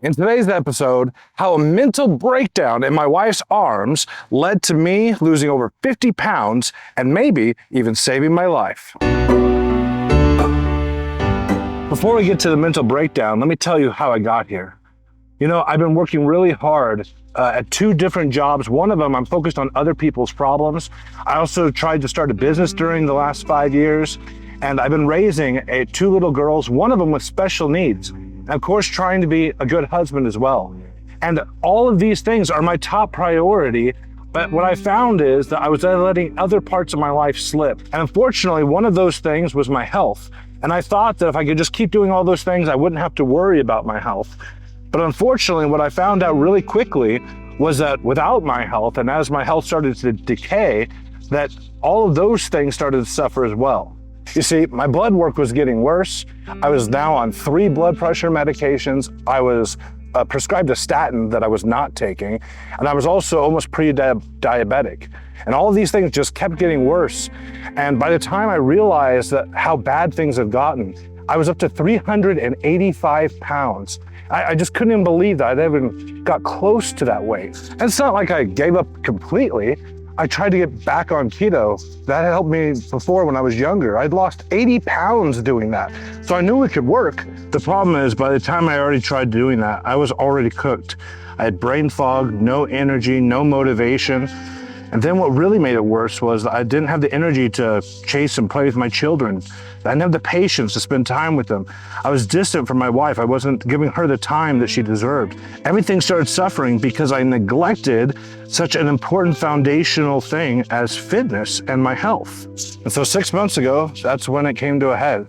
In today's episode, how a mental breakdown in my wife's arms led to me losing over 50 pounds and maybe even saving my life. Before we get to the mental breakdown, let me tell you how I got here. You know, I've been working really hard at 2 different jobs. One of them, I'm focused on other people's problems. I also tried to start a business during the last 5 years, and I've been raising 2 little girls, one of them with special needs. And of course, trying to be a good husband as well. And all of these things are my top priority, but what I found is that I was letting other parts of my life slip. And unfortunately, one of those things was my health. And I thought that if I could just keep doing all those things, I wouldn't have to worry about my health. But unfortunately, what I found out really quickly was that without my health, and as my health started to decay, that all of those things started to suffer as well. You see, my blood work was getting worse. I was now on 3 blood pressure medications. I was prescribed a statin that I was not taking, and I was also almost pre-diabetic. And all of these things just kept getting worse. And by the time I realized that how bad things have gotten, I was up to 385 pounds. I just couldn't even believe that I'd even got close to that weight. And it's not like I gave up completely. I tried to get back on keto. That helped me before when I was younger. I'd lost 80 pounds doing that. So I knew it could work. The problem is by the time I already tried doing that, I was already cooked. I had brain fog, no energy, no motivation. And then what really made it worse was that I didn't have the energy to chase and play with my children. I didn't have the patience to spend time with them. I was distant from my wife. I wasn't giving her the time that she deserved. Everything started suffering because I neglected such an important foundational thing as fitness and my health. And so 6 months ago, that's when it came to a head.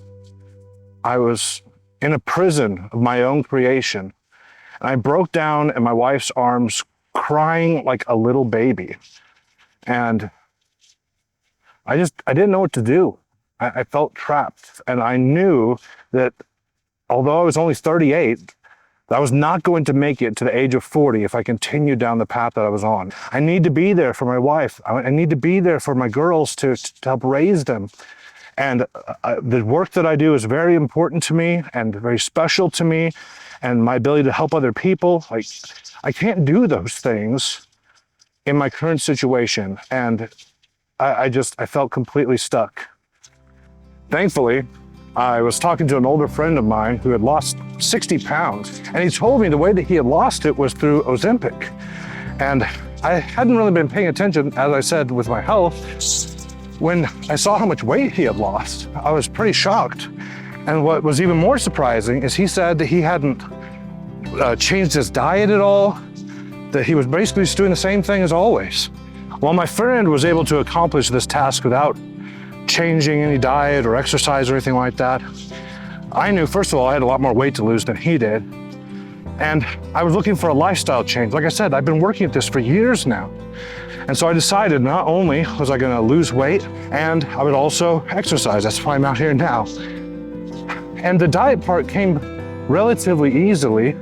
I was in a prison of my own creation. And I broke down in my wife's arms, crying like a little baby. And I didn't know what to do. I felt trapped, and I knew that although I was only 38, I was not going to make it to the age of 40 if I continued down the path that I was on. I need to be there for my wife. I need to be there for my girls to help raise them. And the work that I do is very important to me and very special to me, and my ability to help other people. Like, I can't do those things in my current situation, and I felt completely stuck. Thankfully, I was talking to an older friend of mine who had lost 60 pounds, and he told me the way that he had lost it was through Ozempic. And I hadn't really been paying attention, as I said, with my health. When I saw how much weight he had lost, I was pretty shocked. And what was even more surprising is he said that he hadn't changed his diet at all, that he was basically just doing the same thing as always. While my friend was able to accomplish this task without changing any diet or exercise or anything like that, I knew, first of all, I had a lot more weight to lose than he did. And I was looking for a lifestyle change. Like I said, I've been working at this for years now. And so I decided not only was I gonna lose weight, and I would also exercise. That's why I'm out here now. And the diet part came relatively easily.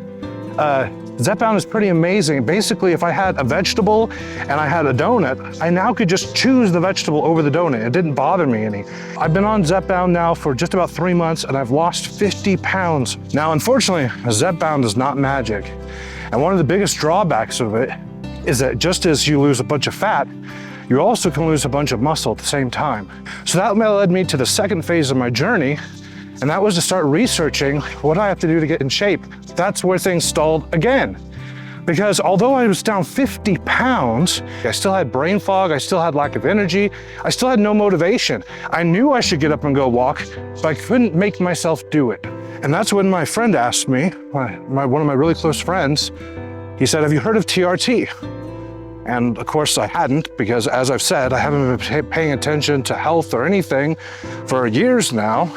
Zepbound is pretty amazing. Basically, if I had a vegetable and I had a donut, I now could just choose the vegetable over the donut. It didn't bother me any. I've been on Zepbound now for just about 3 months, and I've lost 50 pounds. Now, unfortunately, Zepbound is not magic. And one of the biggest drawbacks of it is that just as you lose a bunch of fat, you also can lose a bunch of muscle at the same time. So that led me to the second phase of my journey, and that was to start researching what I have to do to get in shape. That's where things stalled again. Because although I was down 50 pounds, I still had brain fog, I still had lack of energy, I still had no motivation. I knew I should get up and go walk, but I couldn't make myself do it. And that's when my friend asked me, one of my really close friends, he said, "Have you heard of TRT?" And of course I hadn't, because as I've said, I haven't been paying attention to health or anything for years now.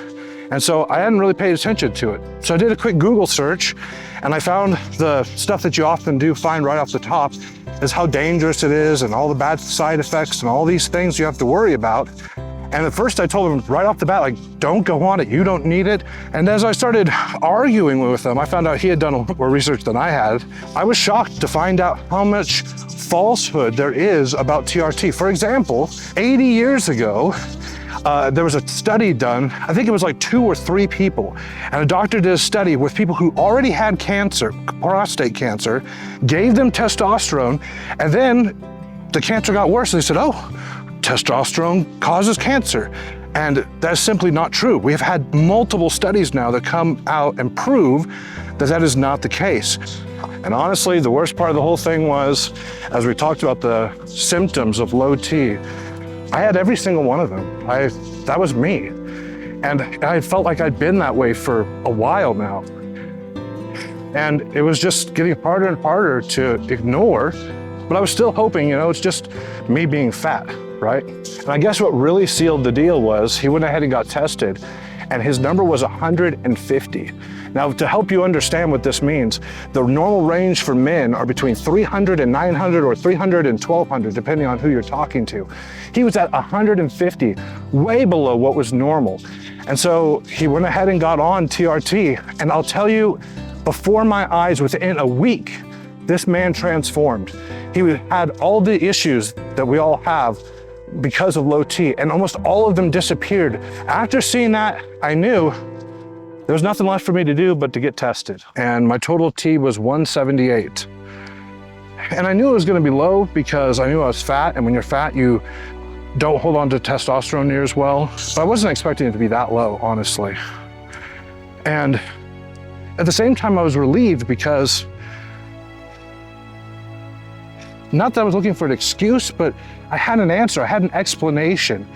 And so I hadn't really paid attention to it. So I did a quick Google search, and I found the stuff that you often do find right off the top is how dangerous it is and all the bad side effects and all these things you have to worry about. And at first I told him right off the bat, like, don't go on it, you don't need it. And as I started arguing with him, I found out he had done more research than I had. I was shocked to find out how much falsehood there is about TRT. For example, 80 years ago, there was a study done, I think it was like 2 or 3 people, and a doctor did a study with people who already had cancer, prostate cancer, gave them testosterone, and then the cancer got worse. They said, oh, testosterone causes cancer. And that's simply not true. We have had multiple studies now that come out and prove that that is not the case. And honestly, the worst part of the whole thing was, as we talked about the symptoms of low T, I had every single one of them. That was me. And I felt like I'd been that way for a while now. And it was just getting harder and harder to ignore, but I was still hoping, it's just me being fat, right? And I guess what really sealed the deal was he went ahead and got tested, and his number was 150. Now, to help you understand what this means, the normal range for men are between 300 and 900 or 300 and 1200, depending on who you're talking to. He was at 150, way below what was normal. And so he went ahead and got on TRT, and I'll tell you, before my eyes, within a week, this man transformed. He had all the issues that we all have because of low T, and almost all of them disappeared. After seeing that, I knew there was nothing left for me to do but to get tested. And my total T was 178. And I knew it was gonna be low because I knew I was fat, and when you're fat, you don't hold on to testosterone near as well. But I wasn't expecting it to be that low, honestly. And at the same time, I was relieved because, not that I was looking for an excuse, but I had an answer, I had an explanation.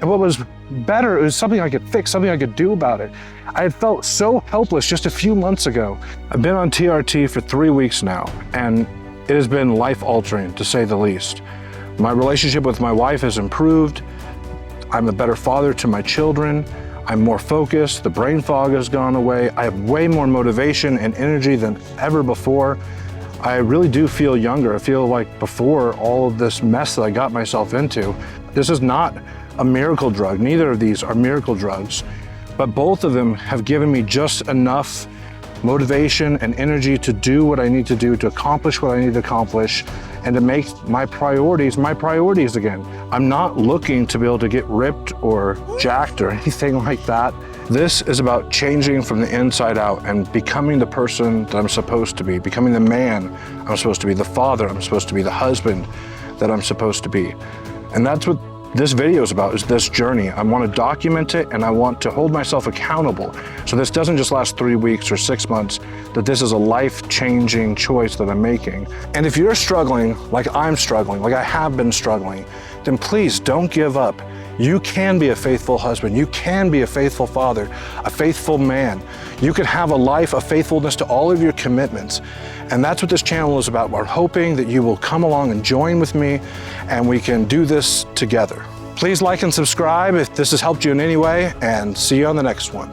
And what was better, it was something I could fix, something I could do about it. I had felt so helpless just a few months ago. I've been on TRT for 3 weeks now, and it has been life-altering, to say the least. My relationship with my wife has improved. I'm a better father to my children. I'm more focused, the brain fog has gone away. I have way more motivation and energy than ever before. I really do feel younger. I feel like before all of this mess that I got myself into. This is not a miracle drug. Neither of these are miracle drugs, but both of them have given me just enough motivation and energy to do what I need to do, to accomplish what I need to accomplish, and to make my priorities again. I'm not looking to be able to get ripped or jacked or anything like that. This is about changing from the inside out and becoming the person that I'm supposed to be, becoming the man I'm supposed to be, the father I'm supposed to be, the husband that I'm supposed to be. And that's what this video is about, is this journey. I want to document it, and I want to hold myself accountable. So this doesn't just last 3 weeks or 6 months, that this is a life-changing choice that I'm making. And if you're struggling like I'm struggling, like I have been struggling, then please don't give up. You can be a faithful husband. You can be a faithful father, a faithful man. You can have a life of faithfulness to all of your commitments. And that's what this channel is about. We're hoping that you will come along and join with me, and we can do this together. Please like and subscribe if this has helped you in any way, and see you on the next one.